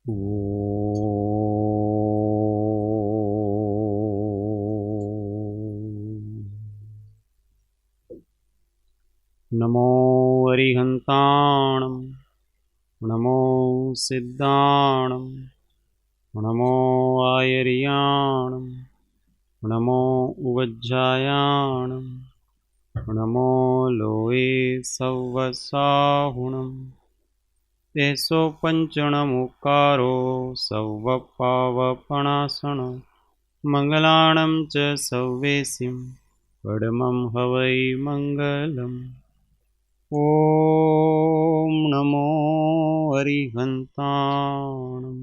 नमो अरिहन्ताणं नमो सिद्धाणं नमो आयर्याणं नमो उवज्जायाणं नमो लोये सव्वसाहुणं तेसो पञ्चणमुकारो सव्वपावपणासण मङ्गलाणं च सव्वेसिं पडमं हवै मङ्गलम्। ॐ नमो अरिहन्ताणम्।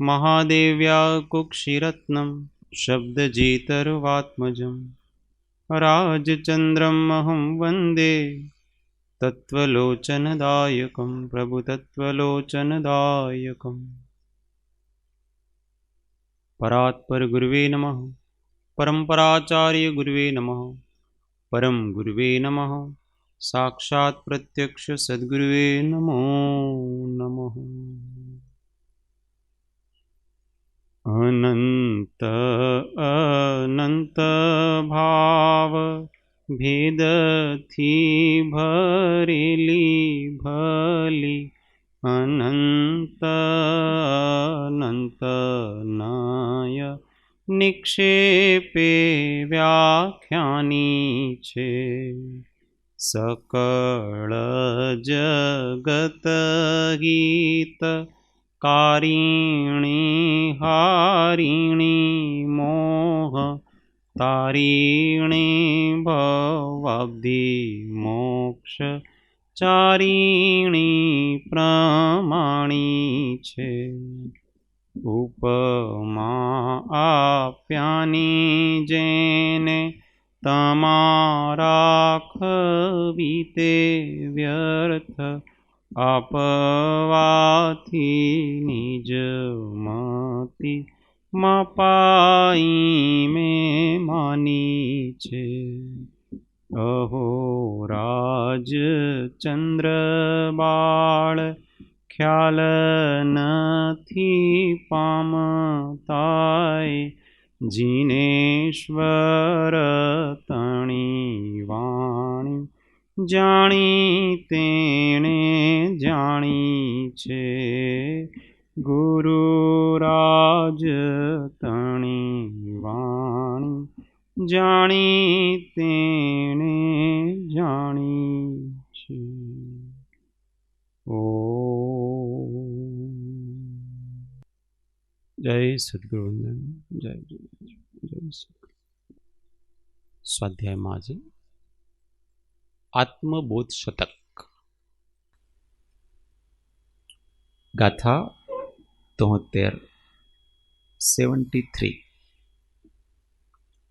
महादेव्या कुक्षिरत्नं शब्दजितर्वात्मजं राजचन्द्रमहं वन्दे तत्त्वलोचनदायकं प्रभुतत्त्वलोचनदायकम्। परात्पर गुरुवे नमः, परम्पराचार्य गुरुवे नमः, परम गुरुवे नमः, साक्षात् प्रत्यक्ष सद्गुरुवे नमो नमः। अनंत अनंत भाव भेद थी भरेली भली अनंत अनंत नाय निक्षेपे व्याख्यानी छे सकल जगत गीत कारिणी हारिणी मोह तारिणी भवाब्धि मोक्ष चारिणी प्रमाणी छे उपमा आप्यानी जेने तमारा खवीते व्यर्थ आपवाथी निज मति मपाई में मानी छे अहो राज चंद्र बाळ ख्याल नथी पामताय जिनेश्वर तणी वाणी जाणी तेणे जाणी छे गुरुराज तणी वाणी जाणी तेणे जाणी छे। जय सद्गुरुवंदन। जय जय जय सद्गुरु। स्वाध्याय माजे आत्मबोध शतक गाथा 73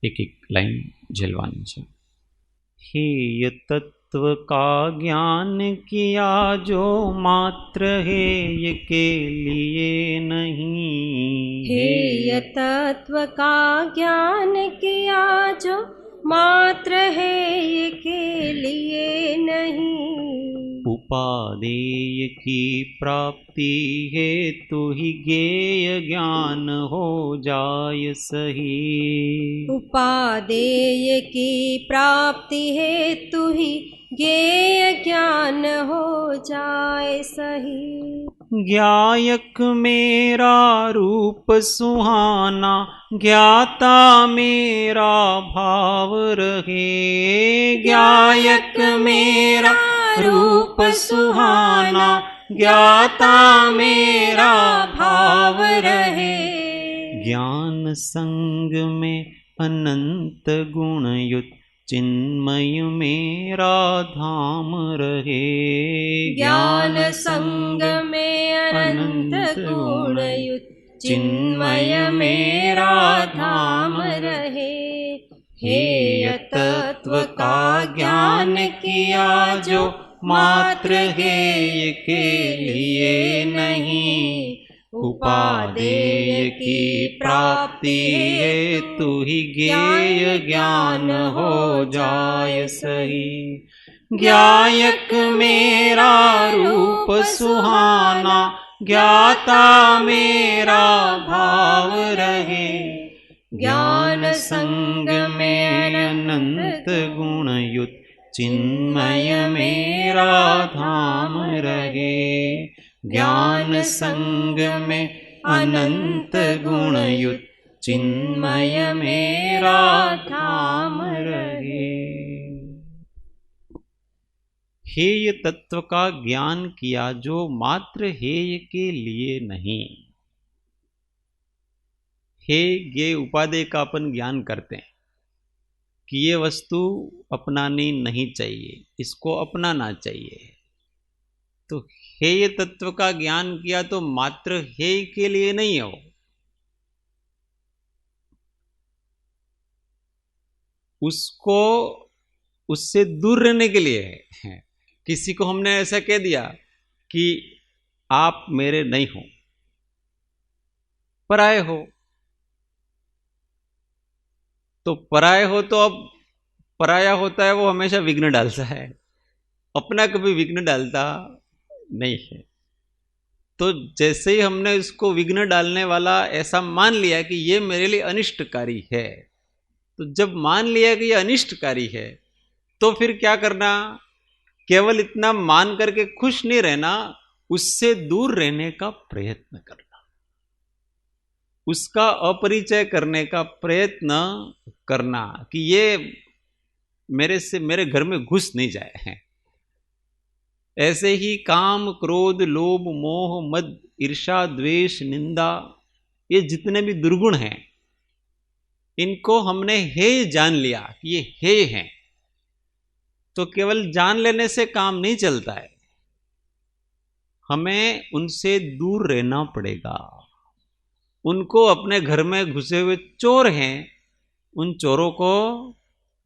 एक एक लाइन झेलवानी है। हे ये तत्व का ज्ञान किया जो मात्र हेय के लिए नहीं। हे ये तत्व का ज्ञान किया जो मात्र हेय के लिए नहीं। उपादेय की प्राप्ति हेतु ही ज्ञेय ज्ञान हो जाय सही। उपादेय की प्राप्ति हेतु ही ज्ञेय ज्ञान हो जाए सही। ज्ञायक मेरा रूप सुहाना ज्ञाता मेरा भाव रहे। ज्ञायक मेरा रूप सुहाना ज्ञाता मेरा भाव रहे। ज्ञान संग में अनंत गुणयुक्त चिन्मय मेरा धाम रहे। ज्ञान संग में अनंत गुणयुक्त चिन्मय मेरा धाम रहे। हे तत्व का ज्ञान किया जो मात्र हेय के लिए नहीं। उपादेय की प्राप्ति हेतु ही ज्ञेय ज्ञान हो जाय सही। ज्ञायक मेरा रूप सुहाना, ज्ञाता मेरा भाव रहे। ज्ञान संग में अनंत गुणयुत चिन्मय मेरा धाम रहे। ज्ञान संग में अनंत गुणयुत चिन्मय मेरा धाम रहे। हेय तत्व का ज्ञान किया जो मात्र हेय के लिए नहीं। हेय ज्ञेय उपादेय का अपन ज्ञान करते हैं कि ये वस्तु अपनानी नहीं चाहिए, इसको अपनाना चाहिए। तो हेय तत्व का ज्ञान किया तो मात्र हेय के लिए नहीं हो, उसको उससे दूर रहने के लिए है। किसी को हमने ऐसा कह दिया कि आप मेरे नहीं हो, पराये हो, तो पराये हो तो अब पराया होता है वो हमेशा विघ्न डालता है, अपना कभी विघ्न डालता नहीं है। तो जैसे ही हमने इसको विघ्न डालने वाला ऐसा मान लिया कि ये मेरे लिए अनिष्टकारी है, तो जब मान लिया कि ये अनिष्टकारी है तो फिर क्या करना? केवल इतना मान करके खुश नहीं रहना, उससे दूर रहने का प्रयत्न करना, उसका अपरिचय करने का प्रयत्न करना कि ये मेरे घर में घुस नहीं जाए। ऐसे ही काम, क्रोध, लोभ, मोह, मद, ईर्षा, द्वेष, निंदा, ये जितने भी दुर्गुण हैं, इनको हमने हेय जान लिया कि ये हेय हैं। तो केवल जान लेने से काम नहीं चलता है, हमें उनसे दूर रहना पड़ेगा। उनको अपने घर में घुसे हुए चोर हैं, उन चोरों को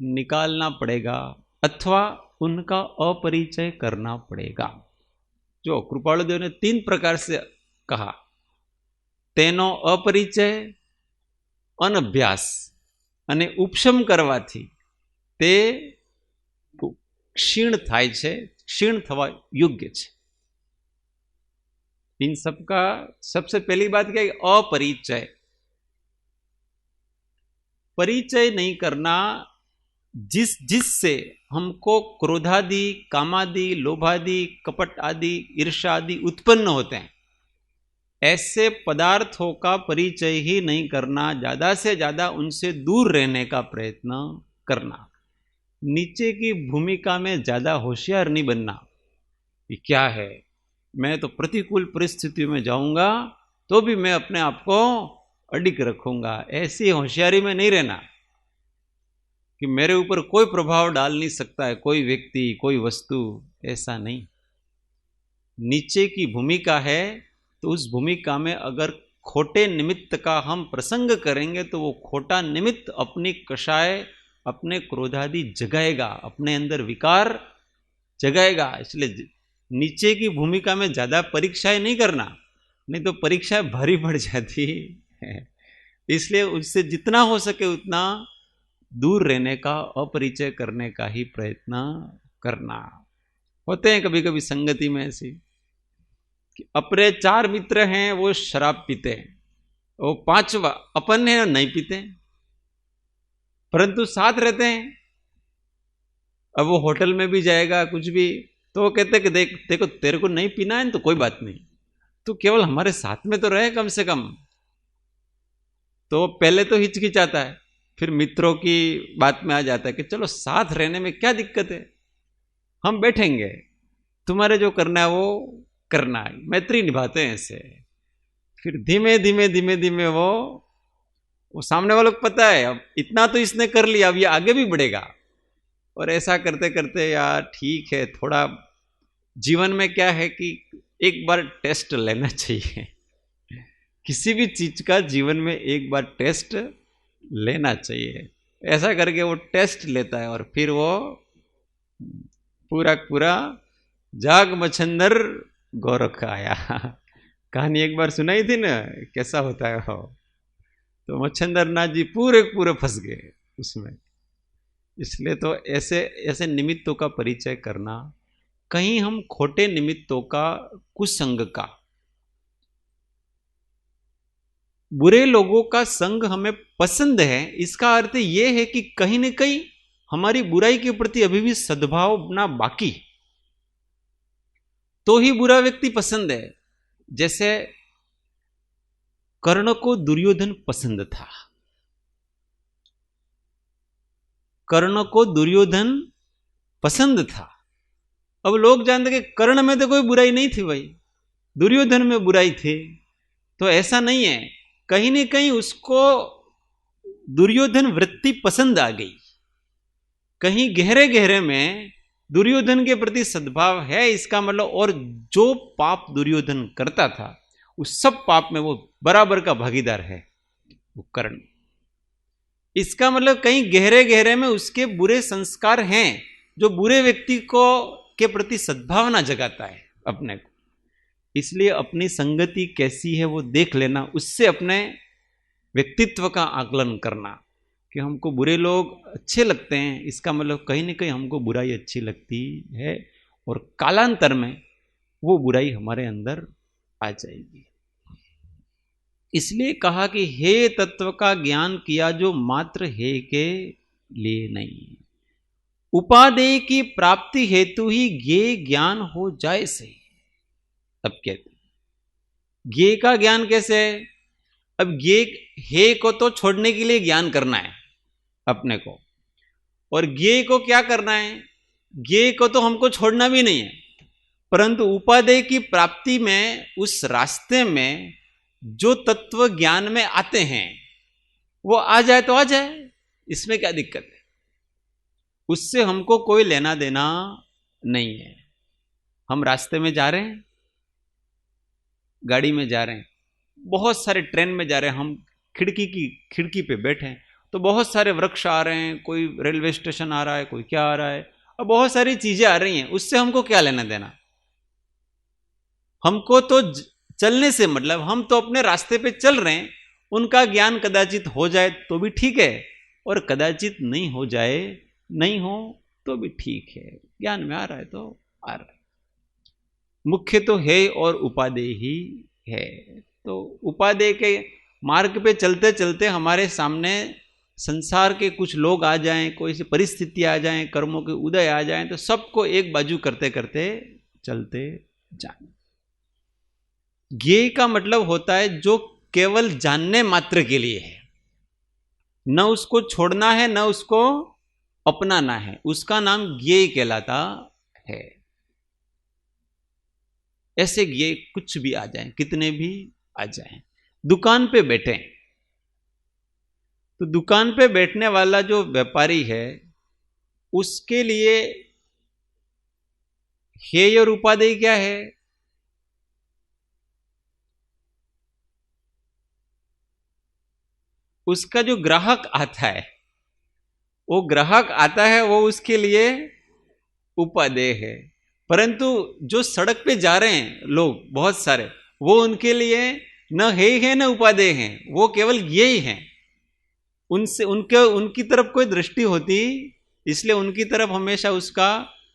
निकालना पड़ेगा अथवा उनका अपरिचय करना पड़ेगा। जो कृपालु देव ने 3 प्रकार से कहा, तेनो अपरिचय, अनभ्यास અને ઉપશમ કરવાથી તે क्षीण थाय छे, क्षीण थवा योग्य छे। इन सबका सबसे पहली बात क्या है? अपरिचय। परिचय नहीं करना, जिससे हमको क्रोधादि, कामादि, लोभादि, कपट आदि, ईर्ष्या आदि उत्पन्न होते हैं, ऐसे पदार्थों का परिचय ही नहीं करना, ज्यादा से ज्यादा उनसे दूर रहने का प्रयत्न करना। नीचे की भूमिका में ज्यादा होशियार नहीं बनना कि क्या है, मैं तो प्रतिकूल परिस्थितियों में जाऊंगा तो भी मैं अपने आप को अडिग रखूंगा। ऐसी होशियारी में नहीं रहना कि मेरे ऊपर कोई प्रभाव डाल नहीं सकता है कोई व्यक्ति, कोई वस्तु, ऐसा नहीं। नीचे की भूमिका है तो उस भूमिका में अगर खोटे निमित्त का हम प्रसंग करेंगे तो वो खोटा निमित्त अपनी कषाय, अपने क्रोधादि जगाएगा, अपने अंदर विकार जगाएगा। इसलिए नीचे की भूमिका में ज्यादा परीक्षाएं नहीं करना, नहीं तो परीक्षाएं भारी पड़ जाती है। इसलिए उससे जितना हो सके उतना दूर रहने का, अपरिचय करने का ही प्रयत्न करना। होते हैं कभी कभी संगति में ऐसी कि अपने 4 मित्र हैं, वो शराब पीते हैं, वो 5वां अपन है नहीं पीते, परंतु साथ रहते हैं। अब वो होटल में भी जाएगा कुछ भी, तो वो कहते कि देखो तेरे को नहीं पीना है तो कोई बात नहीं, तो केवल हमारे साथ में तो रहे कम से कम। तो पहले तो हिचकिचाता है, फिर मित्रों की बात में आ जाता है कि चलो साथ रहने में क्या दिक्कत है, हम बैठेंगे, तुम्हारे जो करना है वो करना है, मैत्री निभाते हैं ऐसे। फिर धीमे धीमे धीमे धीमे वो सामने वालों को पता है अब इतना तो इसने कर लिया, अब ये आगे भी बढ़ेगा। और ऐसा करते करते यार ठीक है, थोड़ा जीवन में क्या है कि एक बार टेस्ट लेना चाहिए, किसी भी चीज का जीवन में एक बार टेस्ट लेना चाहिए। ऐसा करके वो टेस्ट लेता है और फिर वो पूरा पूरा जाग मच्छंदर गोरख आया। कहानी एक बार सुनाई थी ना, कैसा होता है वो। तो मच्छंदर नाथ जी पूरे फंस गए उसमें इसलिए तो ऐसे ऐसे निमित्तों का परिचय करना, कहीं हम खोटे निमित्तों का, कुसंग का, बुरे लोगों का संग हमें पसंद है, इसका अर्थ यह है कि कहीं न कहीं हमारी बुराई के प्रति अभी भी सद्भावना बाकी, तो ही बुरा व्यक्ति पसंद है। जैसे कर्ण को दुर्योधन पसंद था, कर्ण को दुर्योधन पसंद था। अब लोग जानते कि कर्ण में तो कोई बुराई नहीं थी भाई, दुर्योधन में बुराई थी। तो ऐसा नहीं है, कहीं न कहीं उसको दुर्योधन वृत्ति पसंद आ गई, कहीं गहरे गहरे में दुर्योधन के प्रति सद्भाव है, इसका मतलब। और जो पाप दुर्योधन करता था उस सब पाप में वो बराबर का भागीदार है, वो कर्ण। इसका मतलब कहीं गहरे गहरे में उसके बुरे संस्कार हैं, जो बुरे व्यक्ति को के प्रति सद्भावना जगाता है अपने को। इसलिए अपनी संगति कैसी है वो देख लेना, उससे अपने व्यक्तित्व का आकलन करना कि हमको बुरे लोग अच्छे लगते हैं, इसका मतलब कहीं न कहीं हमको बुराई अच्छी लगती है, और कालांतर में वो बुराई हमारे अंदर आ जाएगी। इसलिए कहा कि हे तत्व का ज्ञान किया जो मात्र हे के लिए नहीं, उपादेय की प्राप्ति हेतु ही ज्ञेय ज्ञान हो जाए सही। अब कहते ज्ञेय का ज्ञान कैसे है? अब ज्ञेय हे को तो छोड़ने के लिए ज्ञान करना है अपने को, और ज्ञेय को क्या करना है? ज्ञेय को तो हमको छोड़ना भी नहीं है, परंतु उपादेय की प्राप्ति में, उस रास्ते में जो तत्व ज्ञान में आते हैं वो आ जाए तो आ जाए, इसमें क्या दिक्कत है? उससे हमको कोई लेना देना नहीं है। हम रास्ते में जा रहे हैं, गाड़ी में जा रहे हैं, बहुत सारे ट्रेन में जा रहे हैं, हम खिड़की पे बैठे हैं, तो बहुत सारे वृक्ष आ रहे हैं, कोई रेलवे स्टेशन आ रहा है, कोई क्या आ रहा है, और बहुत सारी चीजें आ रही हैं, उससे हमको क्या लेना देना? हमको तो चलने से मतलब, हम तो अपने रास्ते पे चल रहे हैं। उनका ज्ञान कदाचित हो जाए तो भी ठीक है, और कदाचित नहीं हो जाए, नहीं हो तो भी ठीक है, ज्ञान में आ रहा है तो आ रहा है। मुख्य तो है और उपादेय ही है। तो उपादेय के मार्ग पे चलते चलते हमारे सामने संसार के कुछ लोग आ जाएं, कोई सी परिस्थिति आ जाएं, कर्मों के उदय आ जाएं, तो सबको एक बाजू करते करते चलते जाएं। ज्ञेय का मतलब होता है जो केवल जानने मात्र के लिए है, न उसको छोड़ना है न उसको अपनाना है, उसका नाम ज्ञेय कहलाता है। ऐसे ज्ञेय कुछ भी आ जाए, कितने भी आ जाए। दुकान पे बैठे तो दुकान पे बैठने वाला जो व्यापारी है उसके लिए हेय और उपादेय क्या है? उसका जो ग्राहक आता है, वो ग्राहक आता है, वो उसके लिए उपादेय है। परंतु जो सड़क पे जा रहे हैं लोग बहुत सारे, वो उनके लिए न हेय है न उपादेय हैं, वो केवल ज्ञेय हैं। उनसे उनकी तरफ कोई दृष्टि होती, इसलिए उनकी तरफ हमेशा उसका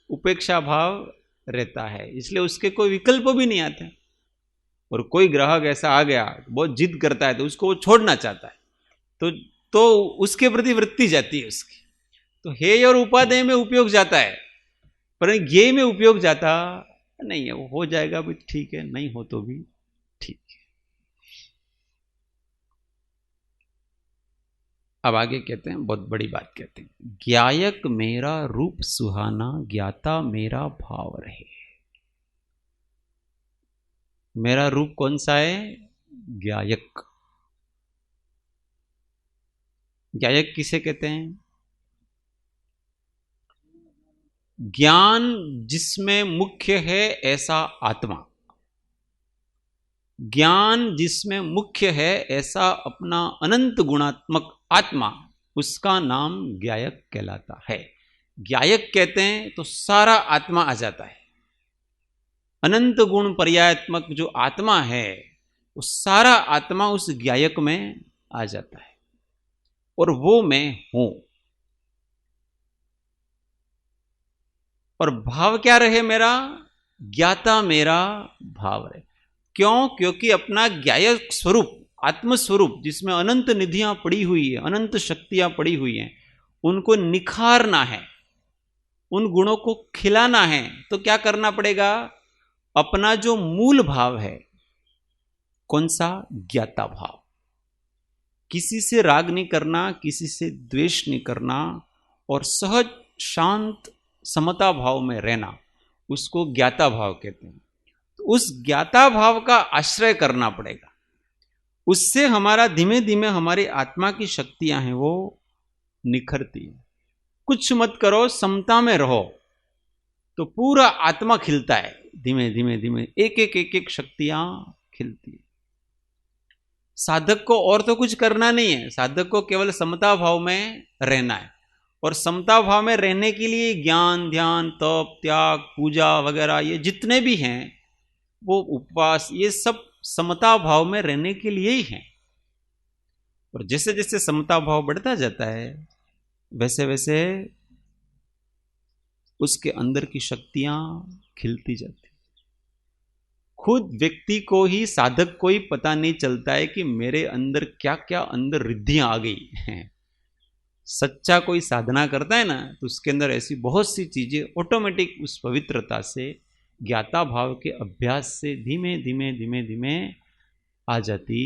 उपेक्षा भाव रहता है, इसलिए उसके कोई विकल्प भी नहीं आते। और कोई ग्राहक ऐसा आ गया, बहुत जिद करता है, तो उसको वो छोड़ना चाहता है, तो उसके प्रति वृत्ति जाती है उसकी। तो हेय और उपादेय में उपयोग जाता है, पर ज्ञेय में उपयोग जाता नहीं है। वो हो जाएगा भी ठीक है, नहीं हो तो भी ठीक है। अब आगे कहते हैं, बहुत बड़ी बात कहते हैं, ज्ञायक मेरा रूप सुहाना, ज्ञाता मेरा भाव रहे। मेरा रूप कौन सा है? ज्ञायक। ज्ञायक किसे कहते हैं? ज्ञान जिसमें मुख्य है ऐसा आत्मा, ज्ञान जिसमें मुख्य है ऐसा अपना अनंत गुणात्मक आत्मा, उसका नाम ज्ञायक कहलाता है। ज्ञायक कहते हैं तो सारा आत्मा आ जाता है। अनंत गुण पर्यायात्मक जो आत्मा है, वो सारा आत्मा उस ज्ञायक में आ जाता है, और वो मैं हूं। और भाव क्या रहे मेरा? ज्ञाता मेरा भाव रहे। क्यों? क्योंकि अपना ज्ञायक स्वरूप, आत्मस्वरूप, जिसमें अनंत निधियां पड़ी हुई है, अनंत शक्तियां पड़ी हुई हैं, उनको निखारना है, उन गुणों को खिलाना है। तो क्या करना पड़ेगा? अपना जो मूल भाव है, कौन सा? ज्ञाता भाव। किसी से राग नहीं करना, किसी से द्वेष नहीं करना, और सहज शांत समता भाव में रहना, उसको ज्ञाता भाव कहते हैं। तो उस ज्ञाता भाव का आश्रय करना पड़ेगा। उससे हमारा धीमे धीमे हमारी आत्मा की शक्तियां हैं वो निखरती है। कुछ मत करो, समता में रहो, तो पूरा आत्मा खिलता है। धीमे धीमे धीमे एक एक एक एक शक्तियां खिलती है। साधक को और तो कुछ करना नहीं है, साधक को केवल समता भाव में रहना है। और समता भाव में रहने के लिए ज्ञान, ध्यान, तप, त्याग, पूजा वगैरह ये जितने भी हैं, वो उपवास, ये सब समता भाव में रहने के लिए ही हैं। और जैसे जैसे समता भाव बढ़ता जाता है, वैसे वैसे उसके अंदर की शक्तियां खिलती जाती। खुद व्यक्ति को ही, साधक को ही पता नहीं चलता है कि मेरे अंदर क्या क्या अंदर रिद्धियां आ गई हैं। सच्चा कोई साधना करता है ना, तो उसके अंदर ऐसी बहुत सी चीजें ऑटोमेटिक उस पवित्रता से, ज्ञाता भाव के अभ्यास से धीमे धीमे धीमे धीमे आ जाती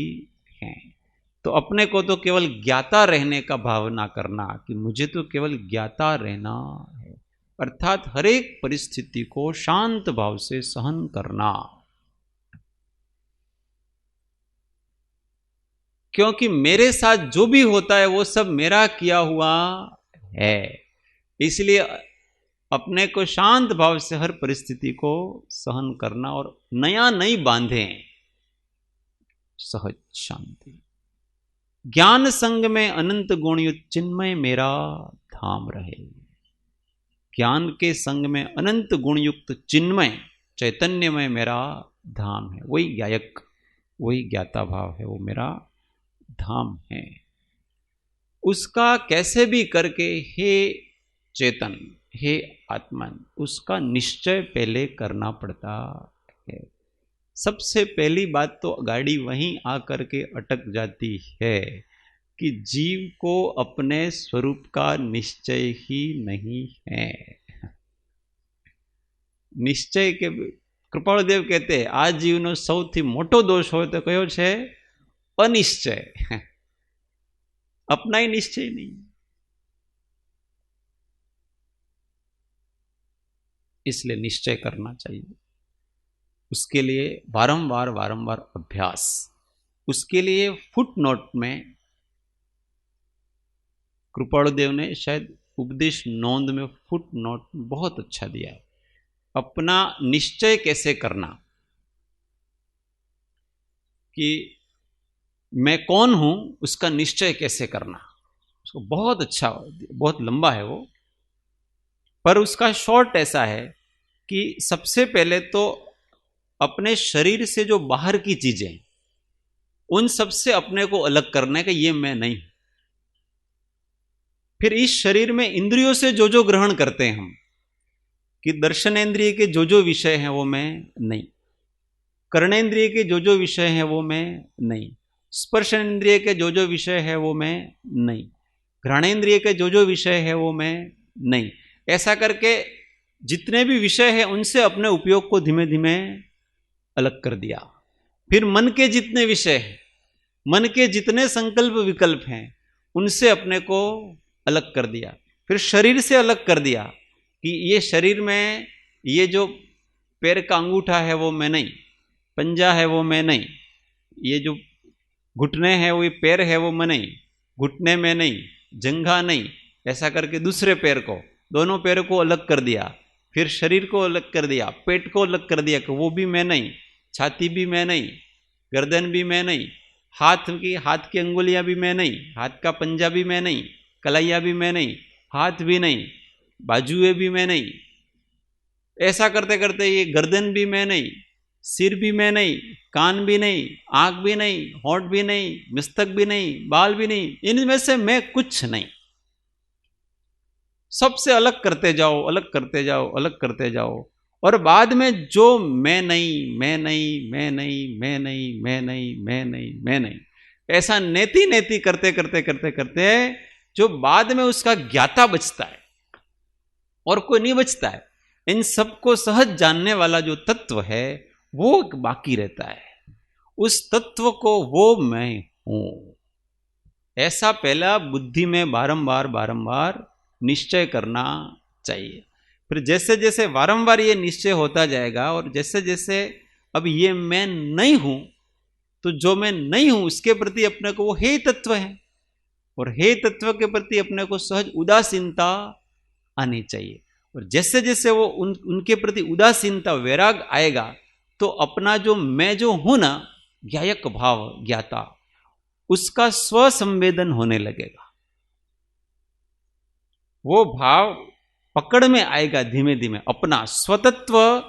हैं। तो अपने को तो केवल ज्ञाता रहने का भावना करना कि मुझे तो केवल ज्ञाता रहना है, अर्थात हर एक परिस्थिति को शांत भाव से सहन करना। क्योंकि मेरे साथ जो भी होता है वो सब मेरा किया हुआ है, इसलिए अपने को शांत भाव से हर परिस्थिति को सहन करना और नया नहीं बांधे, सहज शांति। ज्ञान संग में अनंत गुणयुक्त चिन्मय मेरा धाम रहे। ज्ञान के संग में अनंत गुणयुक्त चिन्मय चैतन्यमय मेरा धाम है। वही ज्ञायक, वही ज्ञाता भाव है, वो मेरा धाम है। उसका कैसे भी करके, हे चेतन, हे आत्मन, उसका निश्चय पहले करना पड़ता है। सबसे पहली बात तो गाड़ी वहीं आकर के अटक जाती है कि जीव को अपने स्वरूप का निश्चय ही नहीं है। निश्चय के कृपालुदेव कहते हैं, आ जीवनो सौथी मोटो दोष हो तो कयो छे? अनिश्चय। अपना ही निश्चय नहीं। इसलिए निश्चय करना चाहिए। उसके लिए बारंबार बारंबार अभ्यास। उसके लिए फुटनोट में कृपालुदेव ने शायद उपदेश नोंद में फुटनोट बहुत अच्छा दिया है। अपना निश्चय कैसे करना, कि मैं कौन हूं, उसका निश्चय कैसे करना, उसको बहुत अच्छा, बहुत लंबा है वो, पर उसका शॉर्ट ऐसा है कि सबसे पहले तो अपने शरीर से जो बाहर की चीजें, उन सबसे अपने को अलग करने का, ये मैं नहीं। फिर इस शरीर में इंद्रियों से जो जो ग्रहण करते हैं हम, कि दर्शनेंद्रिय के जो जो विषय हैं वो मैं नहीं, कर्णेंद्रिय के जो जो विषय हैं वो मैं नहीं, स्पर्शेंद्रिय के जो जो विषय है वो मैं नहीं, घ्राणेंद्रिय के जो जो विषय है वो मैं नहीं। ऐसा करके जितने भी विषय हैं उनसे अपने उपयोग को धीमे धीमे अलग कर दिया। फिर मन के जितने विषय हैं, मन के जितने संकल्प विकल्प हैं, उनसे अपने को अलग कर दिया। फिर शरीर से अलग कर दिया कि ये शरीर में ये जो पैर का अंगूठा है वो मैं नहीं, पंजा है वो मैं नहीं, ये जो घुटने हैं वो, ये पैर है वो मैं नहीं, घुटने में नहीं, जंघा नहीं। ऐसा करके दूसरे पैर को, दोनों पैरों को अलग कर दिया। फिर शरीर को अलग कर दिया, पेट को अलग कर दिया कि वो भी मैं नहीं, छाती भी मैं नहीं, गर्दन भी मैं नहीं, हाथ की अंगुलियां भी मैं नहीं, हाथ का पंजा भी मैं नहीं, कलाइयां भी मैं नहीं, हाथ भी नहीं, बाजुएं भी मैं नहीं। ऐसा करते करते ये गर्दन भी मैं नहीं, सिर भी मैं नहीं, कान भी नहीं, आंख भी नहीं, होंठ भी नहीं, मस्तक भी नहीं, बाल भी नहीं, इनमें से मैं कुछ नहीं। सबसे अलग करते जाओ, अलग करते जाओ, अलग करते जाओ, और बाद में जो मैं नहीं, मैं नहीं, मैं नहीं, मैं नहीं, मैं नहीं, मैं नहीं, मैं नहीं, ऐसा नेति नेति करते करते करते करते जो बाद में उसका ज्ञाता बचता है और कोई नहीं बचता है। इन सबको सहज जानने वाला जो तत्व है वो बाकी रहता है। उस तत्व को वो मैं हूं, ऐसा पहला बुद्धि में बारंबार बारंबार निश्चय करना चाहिए। फिर जैसे जैसे बारंबार ये निश्चय होता जाएगा और जैसे जैसे अब ये मैं नहीं हूं, तो जो मैं नहीं हूं उसके प्रति अपने को वो हे तत्व है, और हे तत्व के प्रति अपने को सहज उदासीनता आनी चाहिए। और जैसे जैसे वो उनके प्रति उदासीनता वैराग आएगा तो अपना जो मैं जो हूं ना, ज्ञायक भाव ज्ञाता, उसका स्वसंवेदन होने लगेगा। वो भाव पकड़ में आएगा धीमे धीमे, अपना स्वतत्व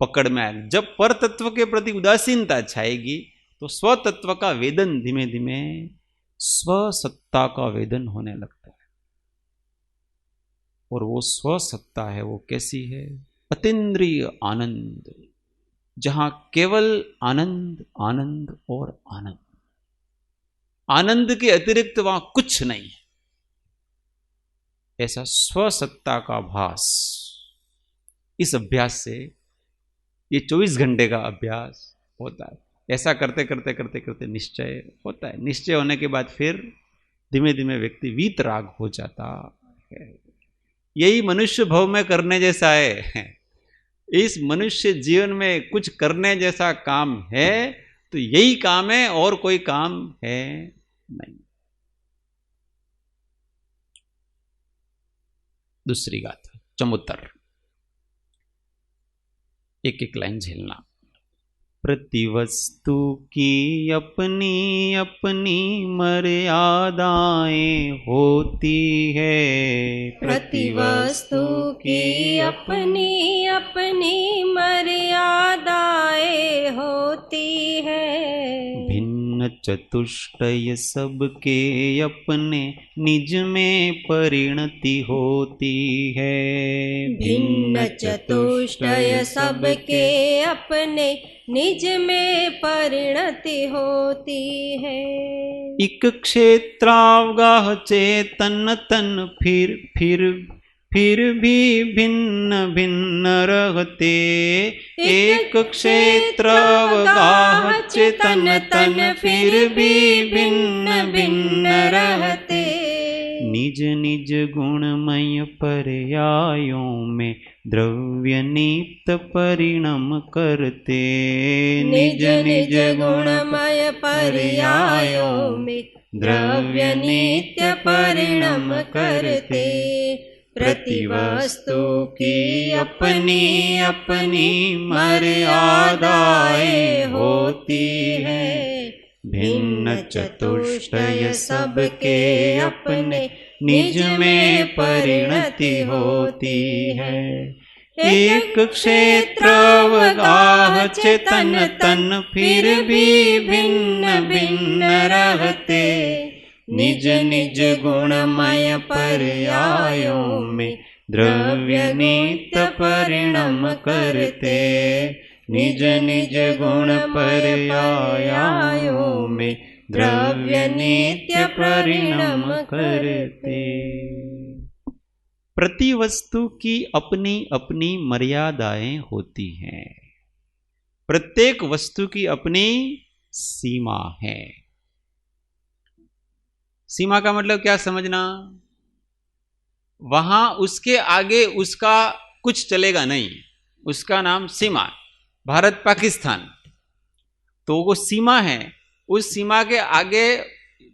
पकड़ में आएगा। जब पर तत्व के प्रति उदासीनता छाएगी तो स्वतत्व का वेदन धीमे धीमे स्वसत्ता का वेदन होने लगता है। और वो स्वसत्ता है वो कैसी है? अतीन्द्रिय आनंद, जहां केवल आनंद आनंद और आनंद, आनंद के अतिरिक्त वहां कुछ नहीं है, ऐसा स्वसत्ता का भास। इस अभ्यास से ये 24 घंटे का अभ्यास होता है। ऐसा करते करते करते करते निश्चय होता है। निश्चय होने के बाद फिर धीमे धीमे व्यक्ति वीतराग हो जाता है। यही मनुष्य भव में करने जैसा है। इस मनुष्य जीवन में कुछ करने जैसा काम है तो यही काम है, और कोई काम है नहीं। दूसरी गाथा चमुत्तर, एक एक लाइन झेलना। प्रतिवस्तु की अपनी अपनी मर्यादाएं होती है। प्रतिवस्तु की अपनी अपनी मर्यादाएं होती है। भिन्न चतुष्टय सबके अपने निज में परिणति होती है। भिन्न चतुष्टय सबके अपने निज में परिणति होती है। एक क्षेत्रावगाह चेतन तन फिर भी भिन्न भिन्न रहते। एक क्षेत्र अवगाह चेतन तन फिर भी भिन्न भिन्न रहते। निज निज गुणमय पर्यायों में द्रव्य नित्य परिणम करते। निज निज गुणमय पर्यायों में द्रव्य नित्य परिणम करते। प्रतिवस्तु की अपनी अपनी मर्यादाएं होती है। भिन्न चतुष्टय सबके अपने निज में परिणति होती है। एक क्षेत्र अवगाह चेतन तन फिर भी भिन्न भिन्न रहते। निज निज गुणमय पर्यायों में द्रव्य नित्य परिणम करते। निज निज गुण पर्यायों में द्रव्य नित्य परिणम करते। प्रति वस्तु की अपनी अपनी मर्यादाएं होती हैं। प्रत्येक वस्तु की अपनी सीमा है। सीमा का मतलब क्या समझना? वहां उसके आगे उसका कुछ चलेगा नहीं, उसका नाम सीमा। भारत पाकिस्तान तो वो सीमा है, उस सीमा के आगे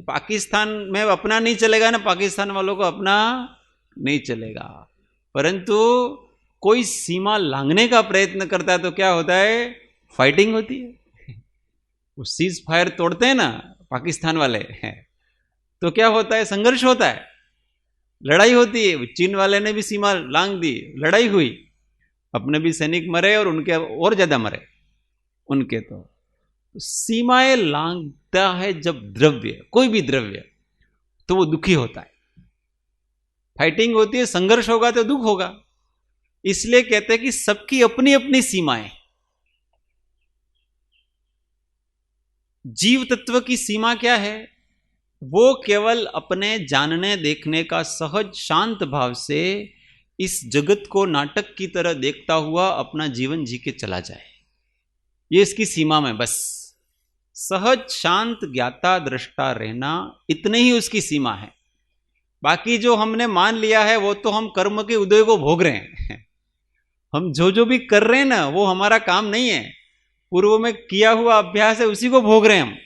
पाकिस्तान में अपना नहीं चलेगा ना, पाकिस्तान वालों को अपना नहीं चलेगा। परंतु कोई सीमा लांघने का प्रयत्न करता है तो क्या होता है? फाइटिंग होती है। वो सीज फायर तोड़ते हैं ना पाकिस्तान वाले, तो क्या होता है? संघर्ष होता है, लड़ाई होती है। चीन वाले ने भी सीमा लांघ दी, लड़ाई हुई, अपने भी सैनिक मरे और उनके और ज्यादा मरे उनके। तो सीमाएं लांघता है जब द्रव्य, कोई भी द्रव्य, तो वो दुखी होता है। फाइटिंग होती है, संघर्ष होगा तो दुख होगा। इसलिए कहते हैं कि सबकी अपनी अपनी सीमाएं। जीव तत्व की सीमा क्या है? वो केवल अपने जानने देखने का सहज शांत भाव से इस जगत को नाटक की तरह देखता हुआ अपना जीवन जी के चला जाए, ये इसकी सीमा में बस सहज शांत ज्ञाता दृष्टा रहना, इतने ही उसकी सीमा है। बाकी जो हमने मान लिया है वो तो हम कर्म के उदय को भोग रहे हैं। हम जो जो भी कर रहे हैं ना, वो हमारा काम नहीं है, पूर्व में किया हुआ अभ्यास है, उसी को भोग रहे हैं हम।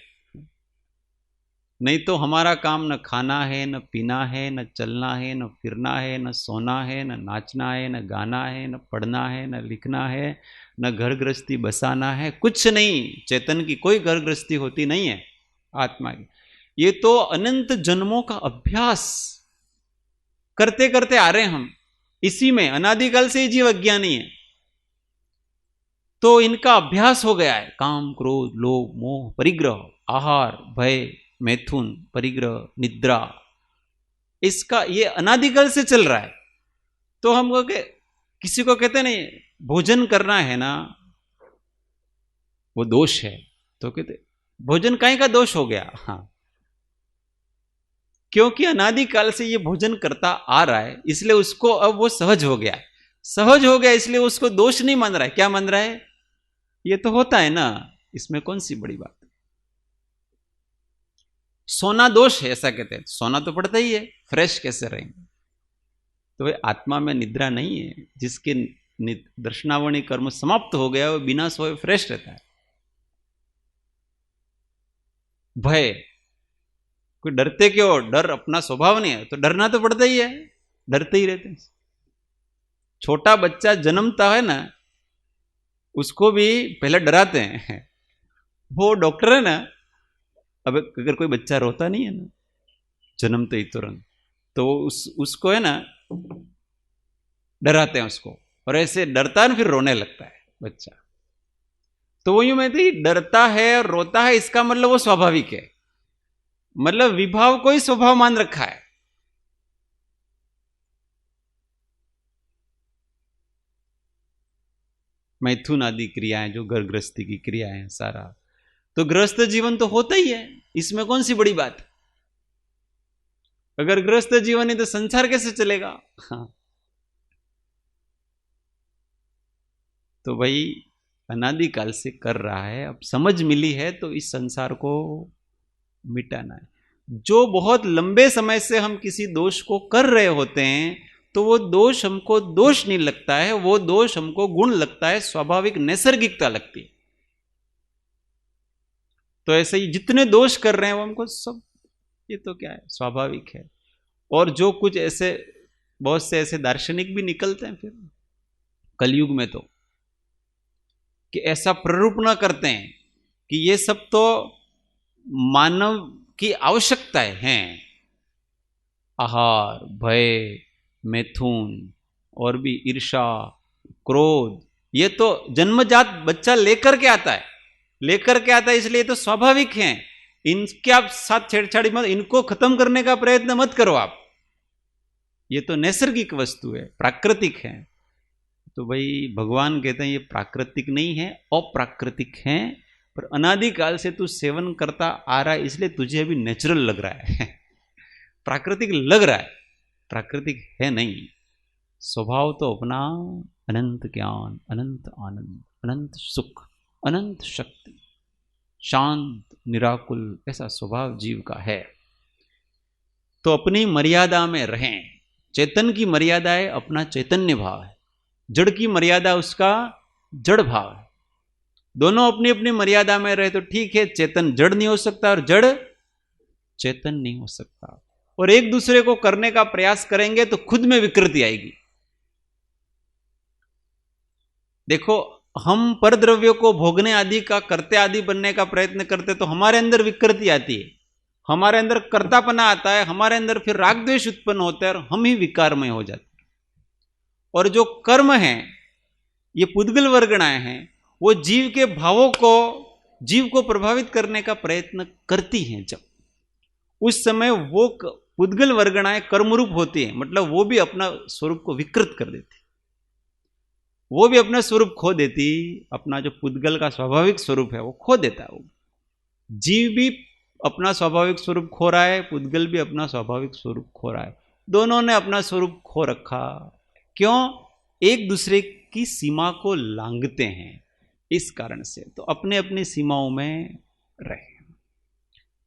नहीं तो हमारा काम न खाना है, न पीना है, न चलना है, न फिरना है, न सोना है, न नाचना है, न गाना है, न पढ़ना है, न लिखना है, न घर गृहस्थी बसाना है, कुछ नहीं। चेतन की कोई घर गृहस्थी होती नहीं है आत्मा की। ये तो अनंत जन्मों का अभ्यास करते करते आ रहे हैं हम, इसी में अनादिकाल से जीव अज्ञानी है, तो इनका अभ्यास हो गया है। काम, क्रोध, लोभ, मोह, परिग्रह, आहार, भय, मैथुन, परिग्रह, निद्रा, इसका ये अनादिकाल से चल रहा है। तो हम किसी को कहते नहीं भोजन करना है ना, वो दोष है, तो कहते भोजन काहे का दोष हो गया? हाँ, क्योंकि अनादिकाल से ये भोजन करता आ रहा है, इसलिए उसको अब वो सहज हो गया। सहज हो गया इसलिए उसको दोष नहीं मान रहा है। क्या मान रहा है? ये तो होता है ना, इसमें कौन सी बड़ी बात है। सोना दोष है ऐसा कहते हैं, सोना तो पड़ता ही है, फ्रेश कैसे रहेंगे? तो वे आत्मा में निद्रा नहीं है, जिसके दर्शनावणी कर्म समाप्त हो गया वो बिना सोए फ्रेश रहता है। भय, कोई डरते क्यों? डर अपना स्वभाव नहीं है, तो डरना तो पड़ता ही है, डरते ही रहते हैं। छोटा बच्चा जन्मता है ना, उसको भी पहले डराते हैं। वो डॉक्टर है ना, अब अगर कोई बच्चा रोता नहीं है ना जन्मते ही तुरंत, तो उसको है ना डराते हैं उसको, और ऐसे डरता है ना फिर रोने लगता है बच्चा। तो वो यूं मैं डरता है और रोता है, इसका मतलब वो स्वाभाविक है, मतलब विभाव को ही स्वभाव मान रखा है। मैथुन आदि क्रियाएं जो घर गृहस्थी की क्रियाएं हैं सारा, तो गृहस्थ जीवन तो होता ही है, इसमें कौन सी बड़ी बात? अगर गृहस्थ जीवन है तो संसार कैसे चलेगा? हाँ, तो भाई अनादिकाल से कर रहा है, अब समझ मिली है तो इस संसार को मिटाना है। जो बहुत लंबे समय से हम किसी दोष को कर रहे होते हैं, तो वो दोष हमको दोष नहीं लगता है, वो दोष हमको गुण लगता है, स्वाभाविक नैसर्गिकता लगती है। तो ऐसे ही जितने दोष कर रहे हैं वो हमको सब, ये तो क्या है, स्वाभाविक है। और जो कुछ ऐसे बहुत से ऐसे दार्शनिक भी निकलते हैं फिर कलयुग में, तो कि ऐसा प्ररूपणा करते हैं कि ये सब तो मानव की आवश्यकताएं हैं, आहार, भय, मैथुन और भी ईर्षा, क्रोध, ये तो जन्मजात बच्चा लेकर के आता है, इसलिए तो स्वाभाविक हैं। इनके आप साथ छेड़छाड़ी मत, इनको खत्म करने का प्रयत्न मत करो आप, ये तो नैसर्गिक वस्तु है, प्राकृतिक है। तो भाई भगवान कहते हैं ये प्राकृतिक नहीं है, अप्राकृतिक है, पर अनादिकाल से तू सेवन करता आ रहा है, इसलिए तुझे अभी नेचुरल लग रहा है। प्राकृतिक लग रहा है, प्राकृतिक है नहीं। स्वभाव तो अपना अनंत ज्ञान, अनंत आनंद, अनंत सुख, अनंत शक्ति, शांत निराकुल, ऐसा स्वभाव जीव का है। तो अपनी मर्यादा में रहें। चेतन की मर्यादा है अपना चैतन्य भाव है, जड़ की मर्यादा उसका जड़ भाव है। दोनों अपनी अपनी मर्यादा में रहे तो ठीक है, चेतन जड़ नहीं हो सकता और जड़ चेतन नहीं हो सकता। और एक दूसरे को करने का प्रयास करेंगे तो खुद में विकृति आएगी। देखो, हम परद्रव्यों को भोगने आदि का करते आदि बनने का प्रयत्न करते तो हमारे अंदर विकृति आती है, हमारे अंदर कर्तापना आता है, हमारे अंदर फिर राग द्वेष उत्पन्न होता है और हम ही विकारमय हो जाते हैं। और जो कर्म है, ये पुद्गल वर्गणाएं हैं, वो जीव के भावों को, जीव को प्रभावित करने का प्रयत्न करती हैं जब, उस समय वो पुद्गल वर्गणाएं कर्मरूप होती हैं, मतलब वो भी अपना स्वरूप को विकृत कर देती, वो भी अपना स्वरूप खो देती, अपना जो पुद्गल का स्वाभाविक स्वरूप है वो खो देता है। वो जीव भी अपना स्वाभाविक स्वरूप खो रहा है, पुद्गल भी अपना स्वाभाविक स्वरूप खो रहा है, दोनों ने अपना स्वरूप खो रखा। क्यों? एक दूसरे की सीमा को लांघते हैं, इस कारण से। तो अपने अपनी सीमाओं में रहे,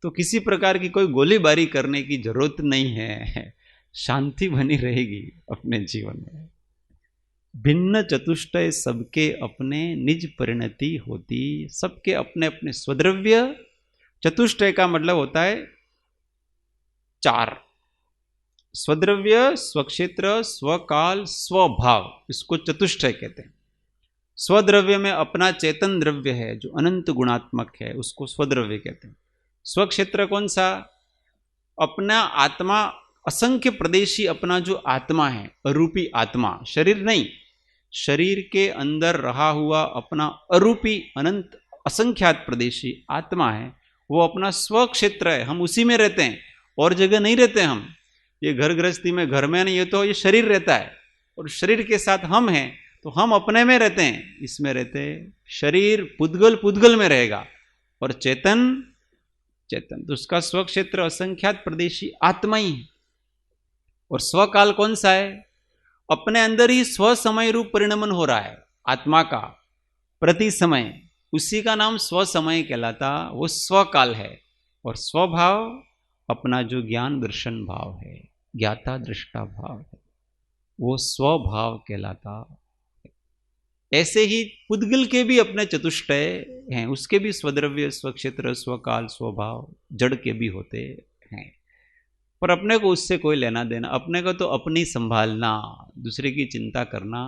तो किसी प्रकार की कोई गोलीबारी करने की जरूरत नहीं है, शांति बनी रहेगी अपने जीवन में। भिन्न चतुष्टय सबके अपने निज परिणति होती, सबके अपने अपने स्वद्रव्य। चतुष्टय का मतलब होता है 4, स्वद्रव्य, स्वक्षेत्र, स्वकाल, स्वभाव, इसको चतुष्टय कहते हैं। स्वद्रव्य में अपना चेतन द्रव्य है जो अनंत गुणात्मक है, उसको स्वद्रव्य कहते हैं। स्वक्षेत्र कौन सा? अपना आत्मा, असंख्य प्रदेशी अपना जो आत्मा है, अरूपी आत्मा, शरीर नहीं, शरीर के अंदर रहा हुआ अपना अरूपी अनंत असंख्यात प्रदेशी आत्मा है, वो अपना स्वक्षेत्र है, हम उसी में रहते हैं, और जगह नहीं रहते हम। ये घर गृहस्थी में घर में नहीं, ये तो ये शरीर रहता है, और शरीर के साथ हम हैं, तो हम अपने में रहते हैं, इसमें रहते हैं। शरीर पुद्गल पुद्गल में रहेगा, और चेतन चेतन, तो उसका स्वक्षेत्र असंख्यात प्रदेशी आत्मा ही है। और स्वकाल कौन सा है? अपने अंदर ही स्वसमय रूप परिणमन हो रहा है आत्मा का प्रति समय, उसी का नाम स्वसमय कहलाता, वो स्वकाल है। और स्वभाव अपना जो ज्ञान दर्शन भाव है, ज्ञाता दृष्टा भाव है, वो स्वभाव कहलाता। ऐसे ही पुद्गल के भी अपने चतुष्टय हैं, उसके भी स्वद्रव्य, स्वक्षेत्र, स्वकाल, स्वभाव जड़ के भी होते हैं, पर अपने को उससे कोई लेना देना, अपने को तो अपनी संभालना, दूसरे की चिंता करना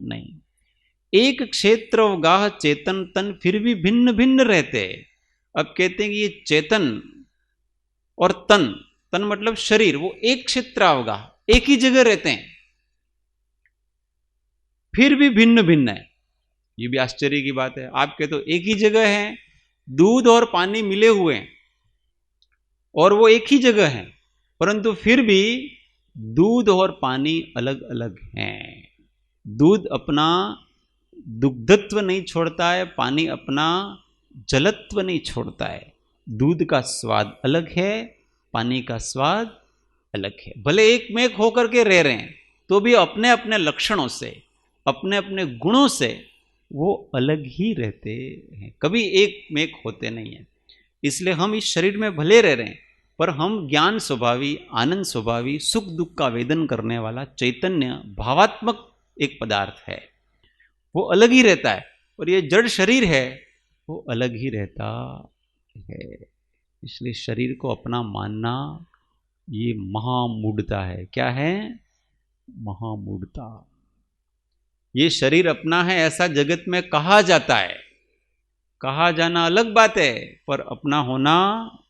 नहीं। एक क्षेत्र गाह चेतन तन फिर भी भिन्न भिन्न रहते। अब कहते हैं कि ये चेतन और तन, तन मतलब शरीर, वो एक क्षेत्र अवगाह, एक ही जगह रहते हैं, फिर भी भिन्न भिन्न है। ये भी आश्चर्य की बात है। आपके तो एक ही जगह है, दूध और पानी मिले हुए हैं और वो एक ही जगह है, परंतु फिर भी दूध और पानी अलग अलग हैं। दूध अपना दुग्धत्व नहीं छोड़ता है, पानी अपना जलत्व नहीं छोड़ता है। दूध का स्वाद अलग है, पानी का स्वाद अलग है। भले एक में एक होकर के रह रहे हैं, तो भी अपने अपने लक्षणों से, अपने अपने गुणों से वो अलग ही रहते हैं, कभी एक में एक होते नहीं हैं। इसलिए हम इस शरीर में भले रह रहे हैं, पर हम ज्ञान स्वभावी, आनंद स्वभावी, सुख दुख का वेदन करने वाला चैतन्य भावात्मक एक पदार्थ है, वो अलग ही रहता है। और ये जड़ शरीर है, वो अलग ही रहता है। इसलिए शरीर को अपना मानना ये महामूढ़ता है। क्या है? महामूढ़ता। ये शरीर अपना है ऐसा जगत में कहा जाता है, कहा जाना अलग बात है, पर अपना होना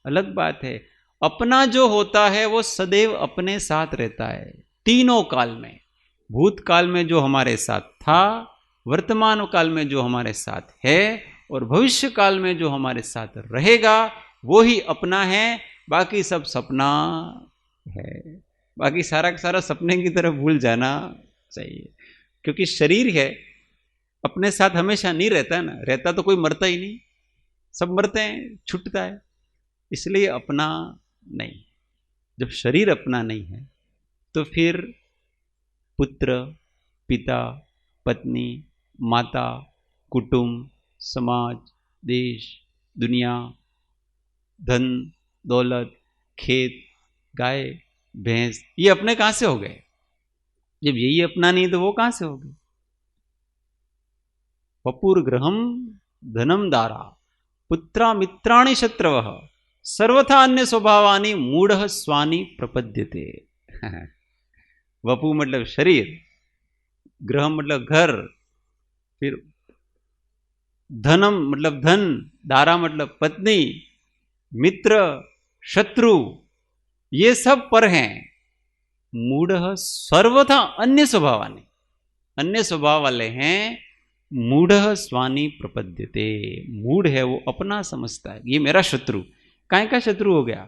अलग बात है। अपना जो होता है वो सदैव अपने साथ रहता है, तीनों काल में। भूतकाल में जो हमारे साथ था, वर्तमान काल में जो हमारे साथ है, और भविष्य काल में जो हमारे साथ रहेगा, वो ही अपना है। बाकी सब सपना है, बाकी सारा का सारा सपने की तरफ भूल जाना चाहिए। क्योंकि शरीर है, अपने साथ हमेशा नहीं रहता है ना, रहता तो कोई मरता ही नहीं, सब मरते हैं, छूटता है, इसलिए अपना नहीं। जब शरीर अपना नहीं है, तो फिर पुत्र, पिता, पत्नी, माता, कुटुंब, समाज, देश, दुनिया, धन दौलत, खेत, गाय भैंस, ये अपने कहां से हो गए? जब यही अपना नहीं तो वो कहां से हो गए? वपुर ग्रहम धनम दारा पुत्रा मित्राणि शत्रवः सर्वथा अन्य स्वभावानि मूढ़ स्वानि प्रपद्यते। वपु मतलब शरीर, ग्रह मतलब घर, फिर धनम मतलब धन, दारा मतलब पत्नी, मित्र, शत्रु, ये सब पर हैं। मूढ़ सर्वथा अन्य स्वभावानि, अन्य स्वभाव वाले हैं। मूढ़ स्वानि प्रपद्यते, मूढ़ है वो अपना समझता है, ये मेरा शत्रु। काहे का शत्रु हो गया?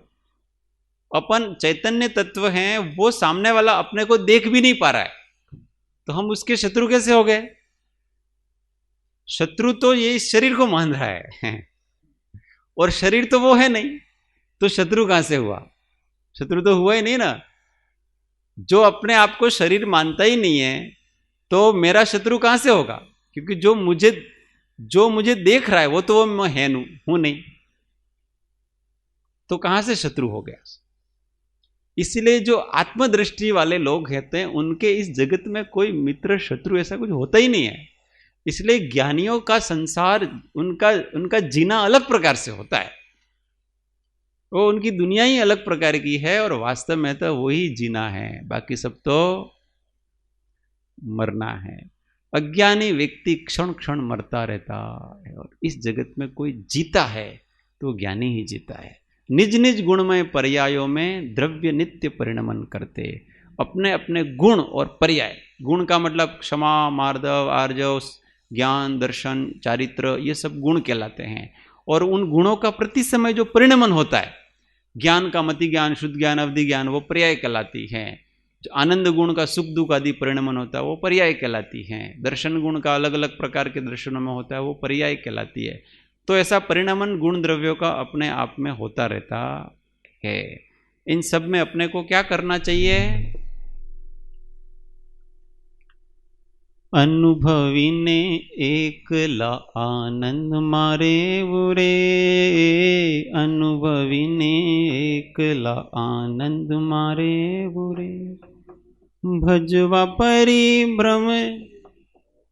अपन चैतन्य तत्व हैं, वो सामने वाला अपने को देख भी नहीं पा रहा है, तो हम उसके शत्रु कैसे हो गए? शत्रु तो ये इस शरीर को मान रहा है और शरीर तो वो है नहीं, तो शत्रु कहां से हुआ? शत्रु तो हुआ ही नहीं ना। जो अपने आप को शरीर मानता ही नहीं है, तो मेरा शत्रु कहां से होगा? क्योंकि जो मुझे देख रहा है वो तो वो मैं हूं नहीं, तो कहां से शत्रु हो गया? इसलिए जो आत्मदृष्टि वाले लोग कहते हैं, उनके इस जगत में कोई मित्र शत्रु ऐसा कुछ होता ही नहीं है। इसलिए ज्ञानियों का संसार, उनका जीना अलग प्रकार से होता है, वो उनकी दुनिया ही अलग प्रकार की है, और वास्तव में तो वही जीना है, बाकी सब तो मरना है। अज्ञानी व्यक्ति क्षण क्षण मरता रहता है, और इस जगत में कोई जीता है तो ज्ञानी ही जीता है। निज निज गुणमय पर्यायों में द्रव्य नित्य परिणमन करते। अपने अपने गुण और पर्याय, गुण का मतलब क्षमा, मार्दव, आर्जव, ज्ञान, दर्शन, चारित्र, ये सब गुण कहलाते हैं। और उन गुणों का प्रति समय जो परिणमन होता है, ज्ञान का मति ज्ञान, शुद्ध ज्ञान, अवधि ज्ञान, वो पर्याय कहलाती है। जो आनंद गुण का सुख दुख आदि परिणमन होता है, वो पर्याय कहलाती हैं। दर्शन गुण का अलग अलग प्रकार के दर्शनों में होता है, वो पर्याय कहलाती है। तो ऐसा परिणमन गुण द्रव्यों का अपने आप में होता रहता है। इन सब में अपने को क्या करना चाहिए? अनुभवीने एकला आनंद मारे बुरे, अनुभवीने एकला आनंद मारे बुरे। भजवा परिभ्रम,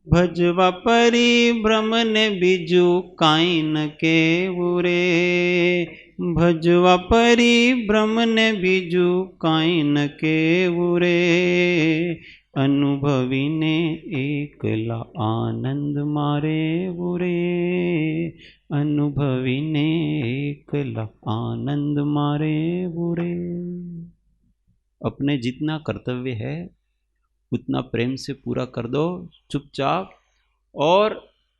भजवा परिभ्रम ने बीजू काई न के बुरे, भजवा परिभ्रम ने बीजू काई न के बुरे। अनुभवी ने एकला आनंद मारे बुरे, अनुभवी ने एकला आनंद मारे बुरे। अपने जितना कर्तव्य है उतना प्रेम से पूरा कर दो चुपचाप, और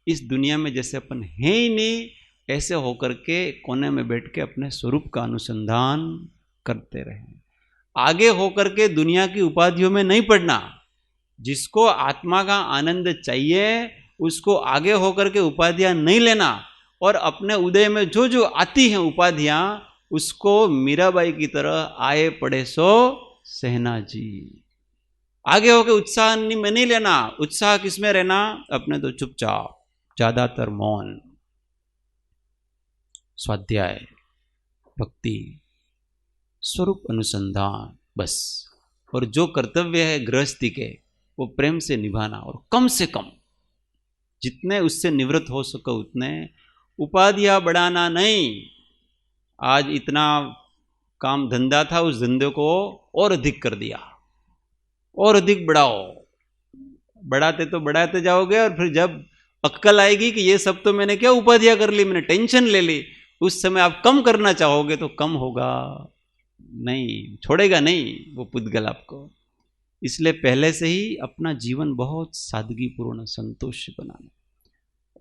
इस दुनिया में जैसे अपन है ही नहीं, ऐसे होकर के कोने में बैठ के अपने स्वरूप का अनुसंधान करते रहें। आगे होकर के दुनिया की उपाधियों में नहीं पड़ना। जिसको आत्मा का आनंद चाहिए उसको आगे होकर के उपाधियां नहीं लेना, और अपने उदय में जो जो आती हैं उपाधियां, उसको मीराबाई की तरह आए पड़े सो सहना जी। आगे होकर उत्साह में नहीं लेना। उत्साह किसमें रहना? अपने तो चुपचाप, ज्यादातर मौन, स्वाध्याय, भक्ति, स्वरूप अनुसंधान, बस। और जो कर्तव्य है गृहस्थी के, वो प्रेम से निभाना, और कम से कम जितने उससे निवृत्त हो सके उतने। उपाधियां बढ़ाना नहीं। आज इतना काम धंधा था, उस धंधे को और अधिक कर दिया, और अधिक बढ़ाओ। बढ़ाते तो बढ़ाते जाओगे, और फिर जब अक्कल आएगी कि ये सब तो मैंने क्या उपाधियां कर ली, मैंने टेंशन ले ली, उस समय आप कम करना चाहोगे तो कम होगा नहीं, छोड़ेगा नहीं वो पुद्गल आपको। इसलिए पहले से ही अपना जीवन बहुत सादगीपूर्ण, संतोष से बनाना।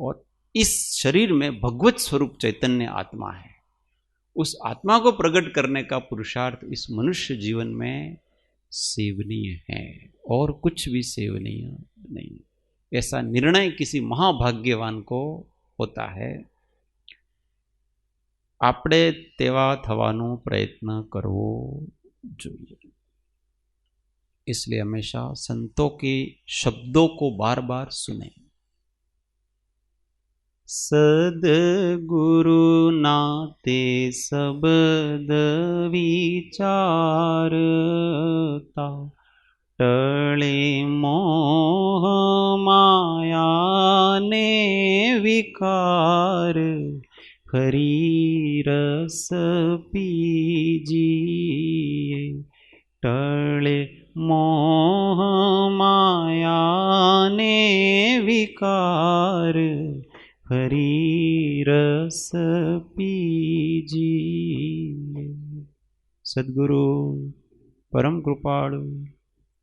और इस शरीर में भगवत स्वरूप चैतन्य आत्मा है, उस आत्मा को प्रकट करने का पुरुषार्थ इस मनुष्य जीवन में सेवनीय है, और कुछ भी सेवनीय नहीं। ऐसा निर्णय किसी महाभाग्यवान को होता है। આપણે તેવા થવાનો પ્રયત્ન કરવો જોઈએ। इसलिए हमेशा संतों के शब्दों को बार बार सुने। सदगुरु नाते शब्द विचारता, टले मोह माया ने विकार, हरि रस पीजिए, टले मोह माया ने विकार, हरि रस पीजिए। सद्गुरु परम कृपालु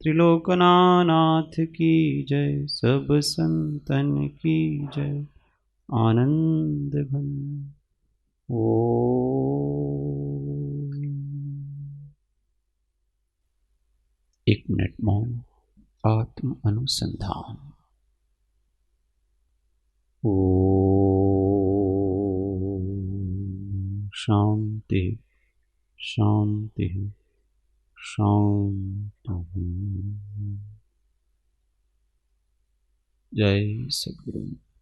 त्रिलोकनाथ की जय, सब संतन की जय। आनंद घन। ओ आत्म अनुसंधान। ओ शांति शांति शांति। जय सद्गुरु।